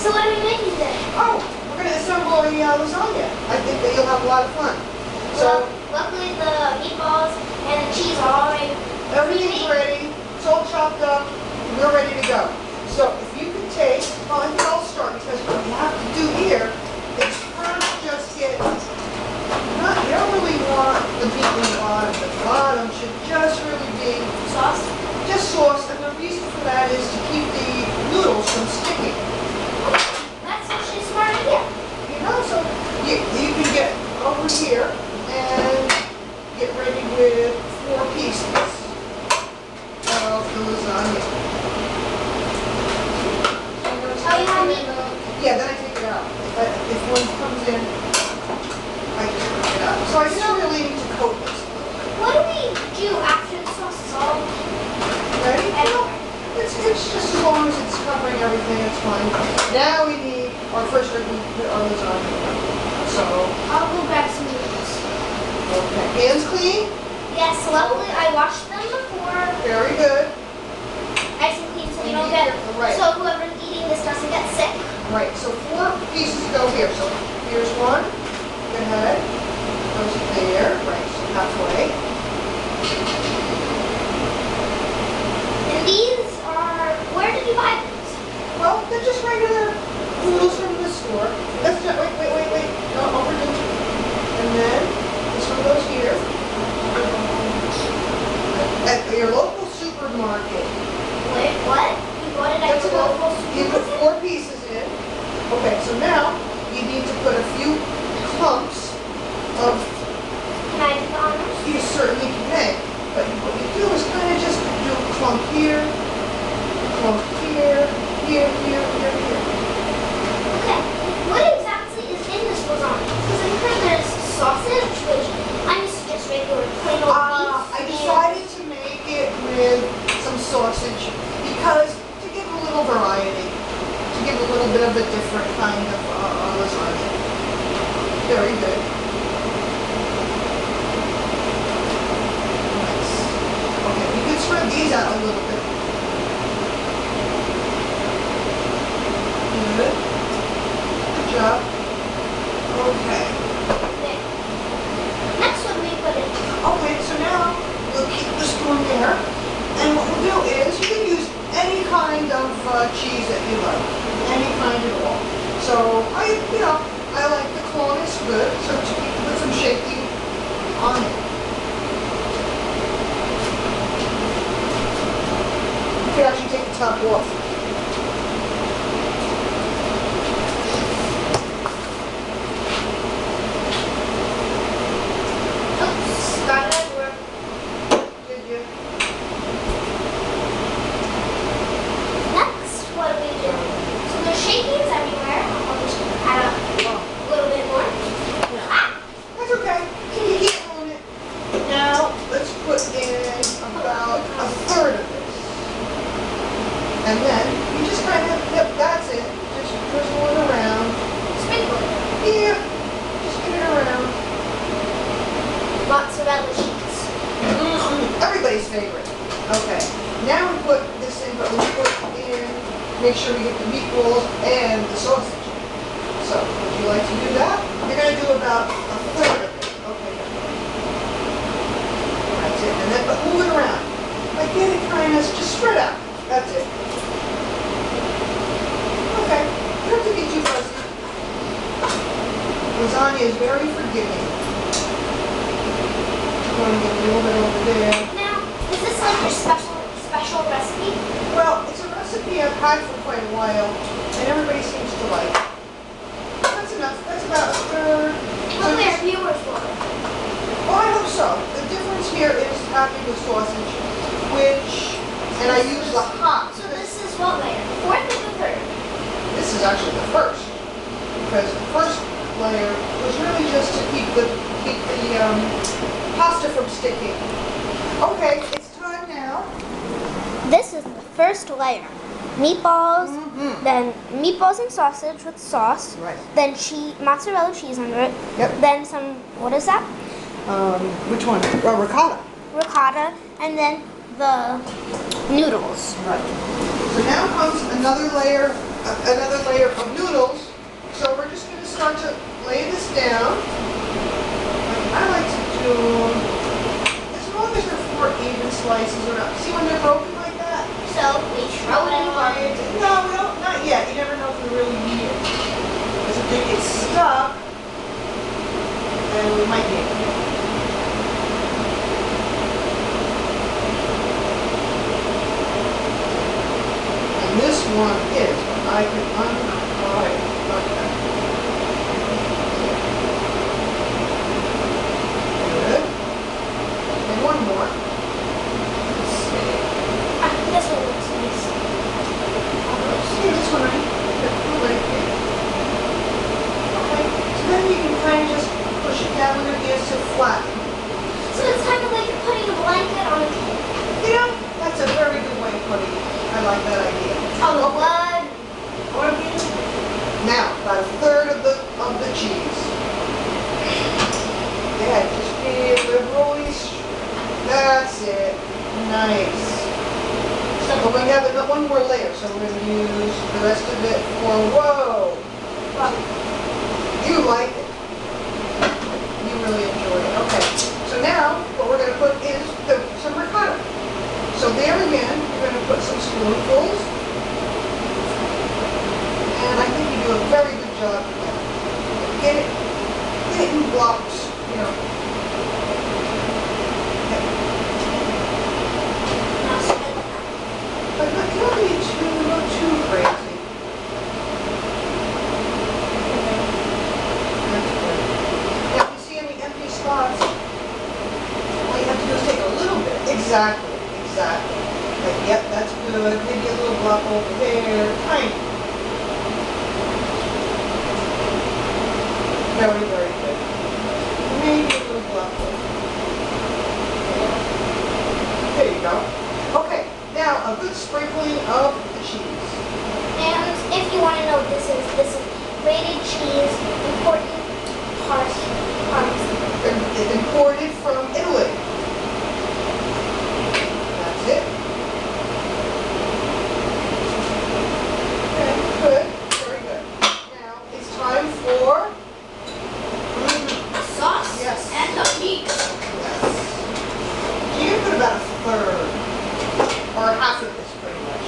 So what are we making today? Oh, we're going to assemble a lasagna. I think that you'll have a lot of fun. So, luckily the meatballs and the cheese are already everything's ready. It's all chopped up. We're ready to go. So if you could take, well, I think I'll start because what we have to do here is first just get, you don't really want the meat in the bottom. The bottom should just really be sauce. Just sauce, and the reason for that is to keep the noodles from sticking. That's actually a smart idea. You know, so you can get over here and get ready with 4 pieces of the lasagna. Tell you how many? Yeah, then I take it out. But if one comes in, I just bring it out. So I just really need to coat this. What do we do after the sauce is all Ready? everywhere? It's just as long as it's covering everything, it's fine. Now we need our first we put our lasagna. So I'll go grab some noodles. okay. Hands clean? Yes, luckily I washed them before. Very good. Nice and clean so we don't get, right. so whoever's eating this doesn't get sick. Right, so 4 pieces go here. So here's one. Go ahead. Goes there. Right, so halfway. And these are, where did you buy these? Well, they're just regular noodles from the store. That's not, wait. No, overdo it. And then this one goes here. At your local supermarket. Wait, what? You bought it at That's your enough. local You put supermarket? 4 pieces in. Okay, so now you need to put a few clumps of, Can I do the honors? you certainly can, but what you do is kind of just do a clump here, here. Okay. What exactly is in this lasagna? Because I heard there's sausage, which I'm just regular plain old beef. I decided to make it with some sausage because to give a little variety, to give a little bit of a different kind of lasagna. Very good. Nice. Okay, you can spread these out a little bit. Good. Good job. Okay. Okay. Next one we put in. Okay, so now we'll keep the spoon there. And what we'll do is you can use any kind of cheese that you like. Any kind at all. So I like the clone, it's good. So you can put some shaking on it. You can actually take the top off. Oops, got it everywhere. Did you? Next, what do we do? So there's shakings everywhere. I'll just add a little bit more. Ah! That's okay. You can't ruin it. Now, let's put in about a third of this. And then, you just kind of, yep, that's it. Just drizzle it around. Sprinkle it. Yeah, just get it around. Mozzarella cheese. Everybody's favorite. Okay, now we put this in, but we put in, make sure we get the meatballs and the sausage. So, would you like to do that? You're going to do about a third of it. Okay. That's it. And then, but move it around. Like get it kind of, just spread out. That's it. Okay, you don't have to be too fussy. Lasagna is very forgiving. Going to get a little bit over there. Now, is this like your special recipe? Well, it's a recipe I've had for quite a while, and everybody seems to like it. That's enough. That's about a third. Hopefully our viewers will. Oh, I hope so. The difference here is having the sausage, which, and I use the hot. So this is what layer? The fourth or the third? This is actually the first, because the first layer was really just to keep the pasta from sticking. Okay, it's time now. This is the first layer. Meatballs, then meatballs and sausage with sauce. Right. Then mozzarella cheese under it. Yep. Then some, what is that? Which one? Ricotta. Ricotta. And then the noodles. Right. So now comes another layer of noodles. So we're just going to start to lay this down. I like to do, as long as they're 4 even slices or not. See when they're broken like that? So we throw it in the oven. No, we don't, not yet. You never know if we really need it. Because if they get stuck, then we might need it. And this one is when I can unfry it like that. Good. And one more. Let's see. This one looks nice. See this one right here? Okay. So then you can kind of just push it down with your hands to flatten. So it's kind of like you're putting a blanket on a cake. You know, that's a very good way of putting it. I like that idea. On the blood. Now, about 1/3 of the cheese. Yeah, just be liberally. That's it. Nice. But we have one more layer, so we're going to use the rest of it for, whoa. You like it. You really enjoy it. Okay. So now, what we're going to put is some ricotta. So there again, you're going to put some spoonfuls. And I think you do a very good job with that. Get it in blocks, you know. But you don't need too crazy. That's good. Now, if you see any empty spots, all you have to do is take a little bit. Exactly. Like, yep, that's good. Maybe a little block over there. Tiny. Very, very good. Maybe a little block over there. There you go. Okay, now a good sprinkling of the cheese. And if you want to know, this is grated cheese, imported Parmesan. It's imported from Italy. That's it. Okay, good. Very good. Now it's time for The sauce. Yes. And the meat. yes. You can put about 1/3 or half of this pretty much.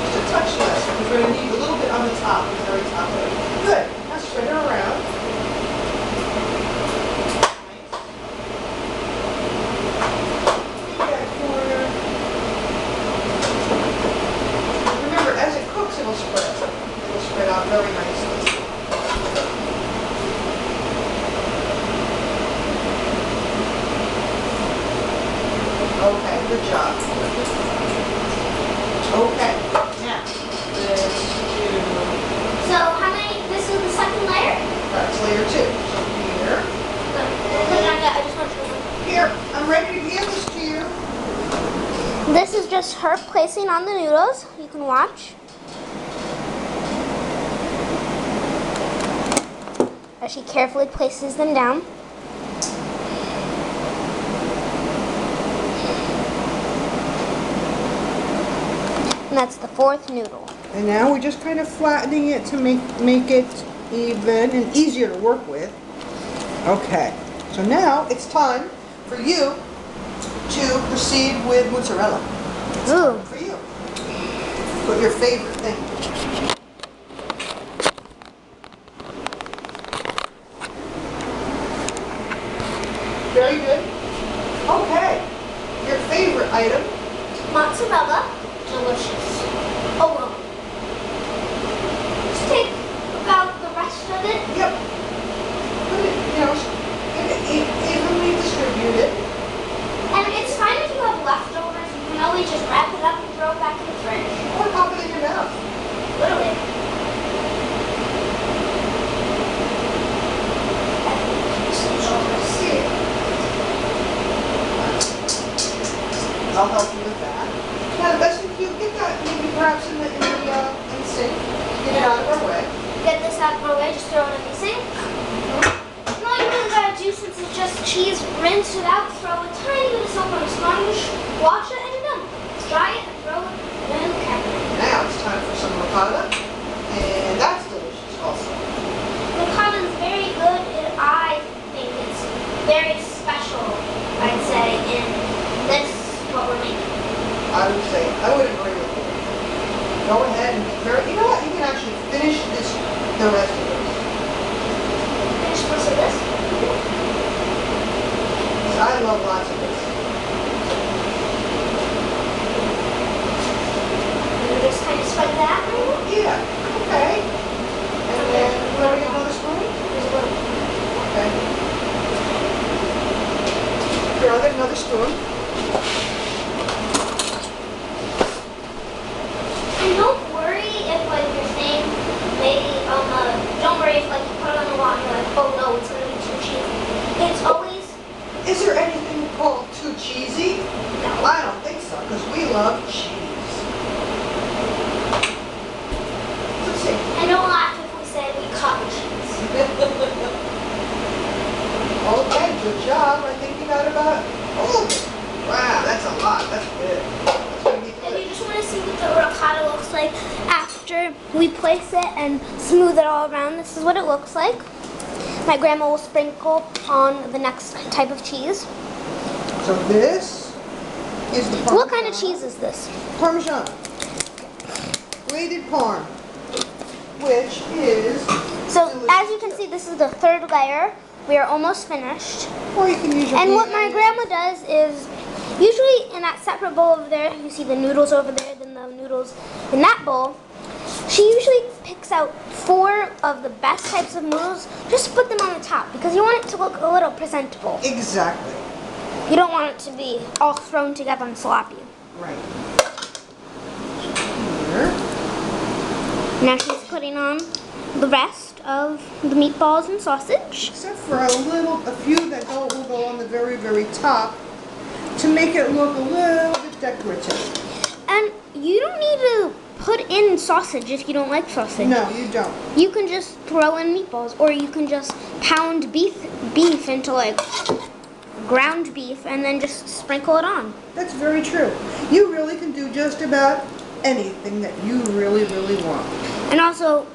Just a touch less because we're going to need a little bit on the top, the very top of it. Good. Now spread it around. That corner. Remember, as it cooks, it'll spread. It'll spread out very nicely. Okay, good job. Okay, now, let's do, So how many? This is the second layer. that's layer 2. So here, I just want to show you. here, I'm ready to hand this to you. This is just her placing on the noodles. You can watch. As she carefully places them down. And that's the 4th noodle. And now we're just kind of flattening it to make it even and easier to work with. Okay, so now it's time for you to proceed with mozzarella. It's Ooh. time for you. Put your favorite thing. Very good. Okay, your favorite item. Mozzarella. Delicious. Oh well. Just take about the rest of it. Yep. Put it, get it evenly distributed. And it's fine if you have leftovers. You can always just wrap it up and throw it back in the fridge. Or pop it in your mouth. Literally. See it. I'll help you with that. Now the best thing to do, get that maybe perhaps in the sink. Get it out of our way. Get this out of our way, just throw it in the sink. And all you really gotta do, since it's just cheese, rinse it out, throw a tiny bit of soap on a sponge, wash it and you're done. Dry it and throw it in the cabinet. Now it's time for some ricotta, and that's delicious also. Ricotta is very good. I think it's very special, I'd say, in this, what we're making. I would say, I would agree with you. Go ahead and be very, you know what, you can actually finish this, the rest of this. Finish most of this. I love lots of this. And we just kind of spread that around. Yeah, okay. And then, want to get another spoon? There's a little. Okay. Here, I'll get another spoon. And don't worry if like you're saying maybe don't worry if like you put it on the wall and you're like, oh no, it's gonna be too cheesy. It's always Is there anything called too cheesy? no. I don't think so, because we love cheese. Let's see. And don't laugh if we say we cut cheese. Okay, good job. I think you got about, oh, wow, that's a lot. That's good. That's going to be If good. you just want to see what the ricotta looks like after we place it and smooth it all around, this is what it looks like. My grandma will sprinkle on the next type of cheese. So this is the Parmesan. What kind of cheese is this? Parmesan. Grated Parm, which is, So as you can see, this is the third layer. We are almost finished. or you can use your And what my hand. grandma does is, usually in that separate bowl over there, you see the noodles over there, then the noodles in that bowl. She usually picks out 4 of the best types of noodles, just to put them on the top, because you want it to look a little presentable. Exactly. You don't want it to be all thrown together and sloppy. Right. Here. Now she's putting on the rest of the meatballs and sausage. Except for a few that will go on the very, very top to make it look a little bit decorative. And you don't need to put in sausage if you don't like sausage. No, you don't. You can just throw in meatballs, or you can just pound beef into like ground beef and then just sprinkle it on. That's very true. You really can do just about anything that you really, really want. And also,